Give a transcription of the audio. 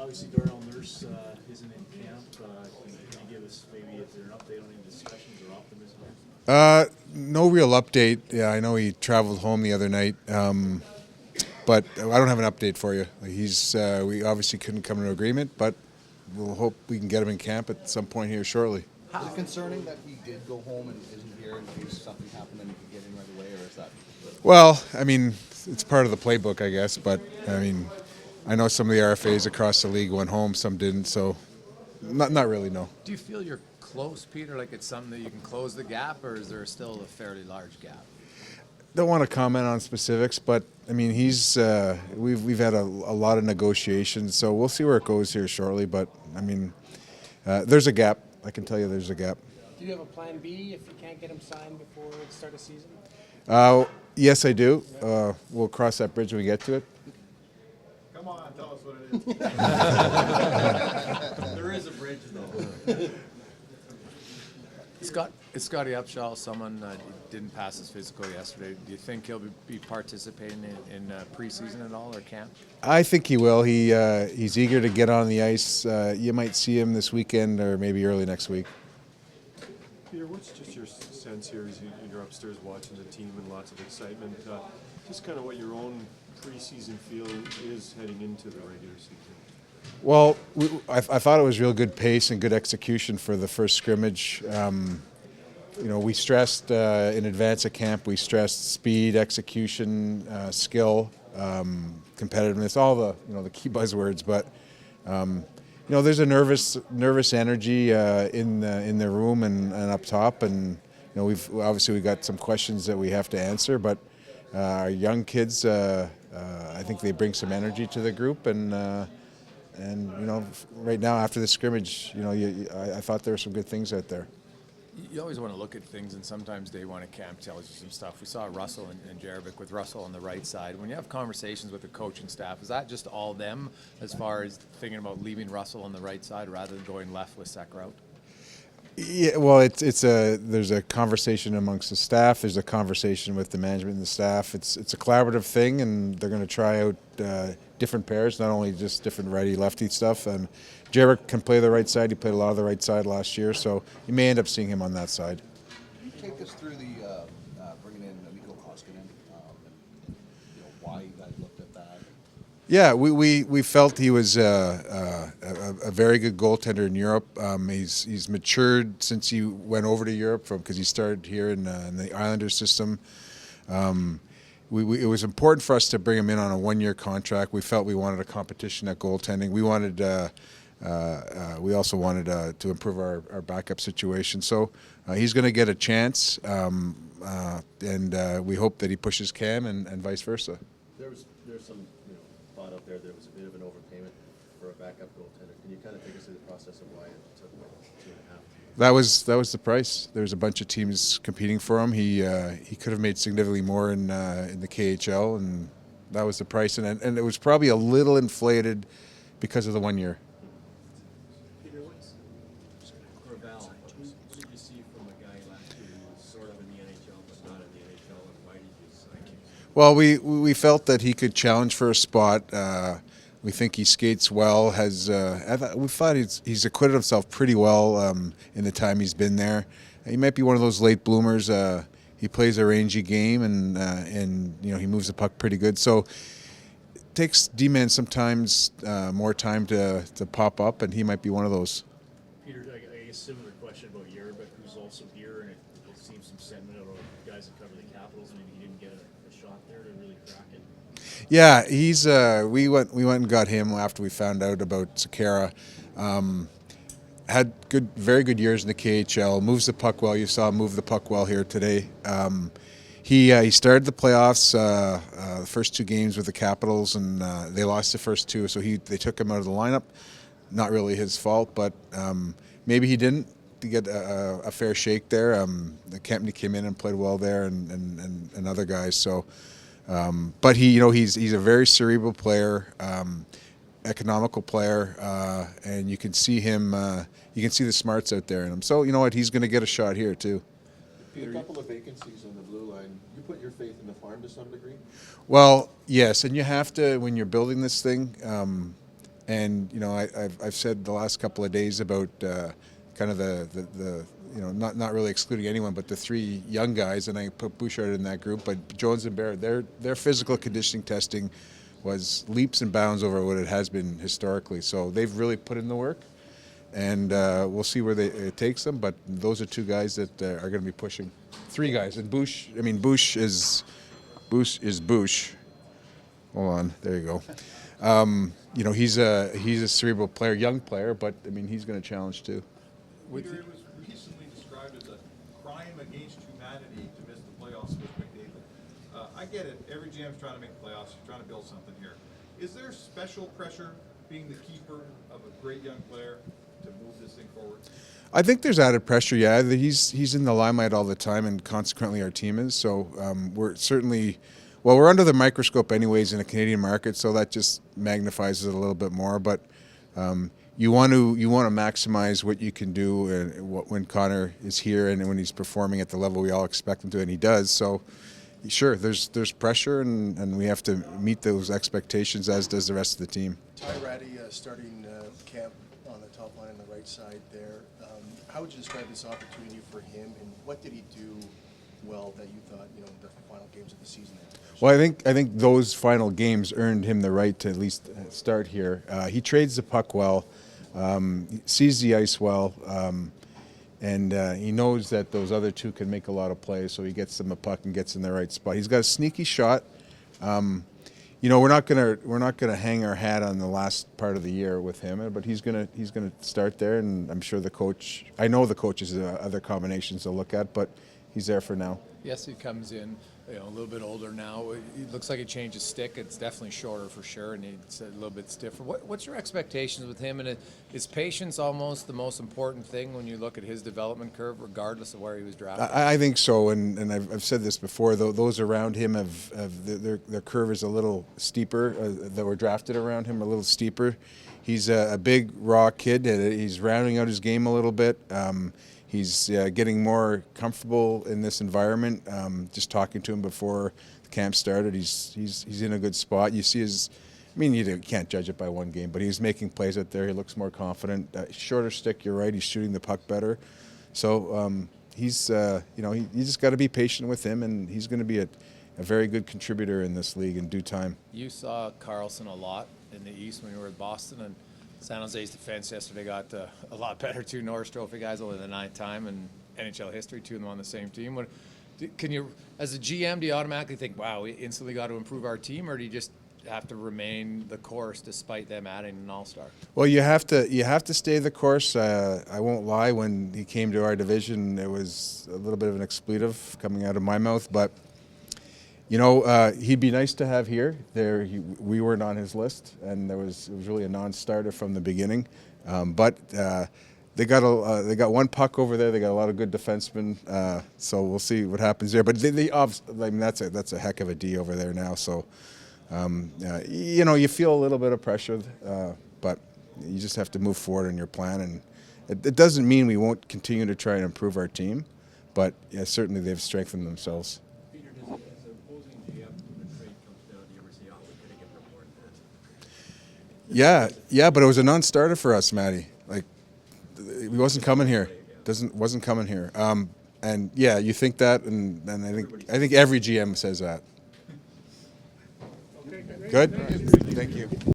Obviously, Darnell Nurse isn't in camp. Can you give us maybe is there an update on any discussions or optimism? No real update. Yeah, I know he traveled home the other night, but I don't have an update for you. We obviously couldn't come to an agreement, but we'll hope we can get him in camp at some point here shortly. Is it concerning that he did go home and isn't here in case something happened and he could get in right away, or is that? Well, I mean, it's part of the playbook, I guess, but I mean, I know some of the RFAs across the league went home, some didn't, so not really, no. Do you feel you're close, Peter? Like it's something that you can close the gap, or is there still a fairly large gap? Don't want to comment on specifics, but I mean, we've had a lot of negotiations, so we'll see where it goes here shortly. But I mean, there's a gap. I can tell you, there's a gap. Do you have a plan B if you can't get him signed before the start of season? Yes, I do. We'll cross that bridge when we get to it. Come on, tell us what it is. There is a bridge, though. Scotty Upshaw, someone didn't pass his physical yesterday. Do you think he'll be participating in preseason at all or camp? I think he will. He's eager to get on the ice. You might see him this weekend or maybe early next week. Peter, what's just your sense here as you're upstairs watching the team and lots of excitement? Just kind of what your own preseason feeling is heading into the regular season. Well, I thought it was real good pace and good execution for the first scrimmage. We stressed in advance of camp, we stressed speed, execution, skill, competitiveness, all the key buzzwords. But there's a nervous energy in the room and up top, and we've got some questions that we have to answer. But our young kids, I think they bring some energy to the group, and right now after the scrimmage, I thought there were some good things out there. You always want to look at things, and sometimes day one at camp tells you some stuff. We saw Russell and Jervik with Russell on the right side. When you have conversations with the coaching staff, is that just all them as far as thinking about leaving Russell on the right side rather than going left with Sekrout? Yeah, well, there's a conversation amongst the staff. There's a conversation with the management and the staff. It's a collaborative thing, and they're going to try out different pairs, not only just different righty-lefty stuff. And Jarek can play the right side. He played a lot of the right side last year, so you may end up seeing him on that side. Can you take us through the bringing in Mikko Koskinen and why you guys looked at that? Yeah, we felt he was a very good goaltender in Europe. He's matured since he went over to Europe because he started here in the Islanders system. It was important for us to bring him in on a one-year contract. We felt we wanted a competition at goaltending. We also wanted to improve our backup situation. So he's going to get a chance, and we hope that he pushes Cam and vice versa. There's some thought out there was a bit of an overpayment for a backup goaltender. Can you kind of take us through the process of why it took 2.5? That was the price. There was a bunch of teams competing for him. He could have made significantly more in the KHL, and that was the price. And it was probably a little inflated because of the 1 year. Peter, what's Gravel? What did you see from a guy last year who was sort of in the NHL but not in the NHL, and why did you sign him? Well, we felt that he could challenge for a spot. We think he skates well. We thought he's acquitted himself pretty well in the time he's been there. He might be one of those late bloomers. He plays a rangy game, and he moves the puck pretty good. So it takes D-men sometimes more time to pop up, and he might be one of those. Peter, I guess similar question about Jervik, who's also here, and it seems some sentiment about guys that cover the Capitals. Maybe he didn't get a shot there to really crack it. Yeah, he's. We went and got him after we found out about Sakara. Had very good years in the KHL. Moves the puck well. You saw him move the puck well here today. He started the playoffs the first two games with the Capitals, and they lost the first two. So they took him out of the lineup. Not really his fault, but maybe he didn't get a fair shake there. The Kempney came in and played well there, and other guys. So. But he's a very cerebral player, economical player, and you can see him. You can see the smarts out there in him. So you know what? He's going to get a shot here too. Peter, a couple of vacancies on the blue line. You put your faith in the farm to some degree? Well, yes, and you have to when you're building this thing. And I've said the last couple of days about kind of the not really excluding anyone, but the three young guys, and I put Bouchard in that group. But Jones and Barrett, their physical conditioning testing was leaps and bounds over what it has been historically. So they've really put in the work, and we'll see where it takes them. But those are two guys that are going to be pushing. Three guys, and Bush is Bush. Hold on, there you go. He's a cerebral player, young player, but I mean he's going to challenge too. Peter, it was recently described as a crime against humanity to miss the playoffs with McDavid. I get it. Every GM's trying to make the playoffs. You're trying to build something here. Is there special pressure being the keeper of a great young player to move this thing forward? I think there's added pressure. Yeah, he's in the limelight all the time, and consequently our team is. So we're certainly. Well, we're under the microscope anyways in the Canadian market, so that just magnifies it a little bit more. But you want to maximize what you can do when Connor is here and when he's performing at the level we all expect him to, and he does. So, sure, there's pressure, and we have to meet those expectations, as does the rest of the team. Chiarelli starting camp on the top line on the right side there. How would you describe this opportunity for him, and what did he do well that you thought, the final games of the season? Well, I think those final games earned him the right to at least start here. He trades the puck well, sees the ice well, and he knows that those other two can make a lot of plays, so he gets them a puck and gets in the right spot. He's got a sneaky shot. We're not gonna hang our hat on the last part of the year with him, but he's gonna start there, and I'm sure I know the coaches other combinations to look at, but he's there for now. Yes, he comes in, a little bit older now. It looks like he changed his stick. It's definitely shorter for sure, and it's a little bit stiffer. What's your expectations with him? And is patience almost the most important thing when you look at his development curve, regardless of where he was drafted? I think so, and I've said this before. Those around him their curve is a little steeper. That were drafted around him a little steeper. He's a big raw kid. He's rounding out his game a little bit. He's getting more comfortable in this environment. Just talking to him before the camp started, he's in a good spot. You see you can't judge it by one game, but he's making plays out there. He looks more confident. Shorter stick, you're right. He's shooting the puck better. So you just got to be patient with him, and he's going to be a very good contributor in this league in due time. You saw Carlson a lot in the East when you were at Boston, and San Jose's defense yesterday got a lot better. Two Norris Trophy guys, only the 9th time in NHL history, two of them on the same team. Can you, as a GM, do you automatically think, wow, we instantly got to improve our team, or do you just have to remain the course despite them adding an all-star? Well, you have to stay the course. I won't lie, when he came to our division, it was a little bit of an expletive coming out of my mouth, but he'd be nice to have here. We weren't on his list, and it was really a non-starter from the beginning. But they got one puck over there. They got a lot of good defensemen. So we'll see what happens there. But that's a heck of a D over there now. So you feel a little bit of pressure, but you just have to move forward in your plan. And it doesn't mean we won't continue to try and improve our team, but certainly they've strengthened themselves. Yeah, but it was a non-starter for us, Matty. Like, he wasn't coming here. Wasn't coming here. And yeah, you think that, and I think every GM says that. Good. Thank you.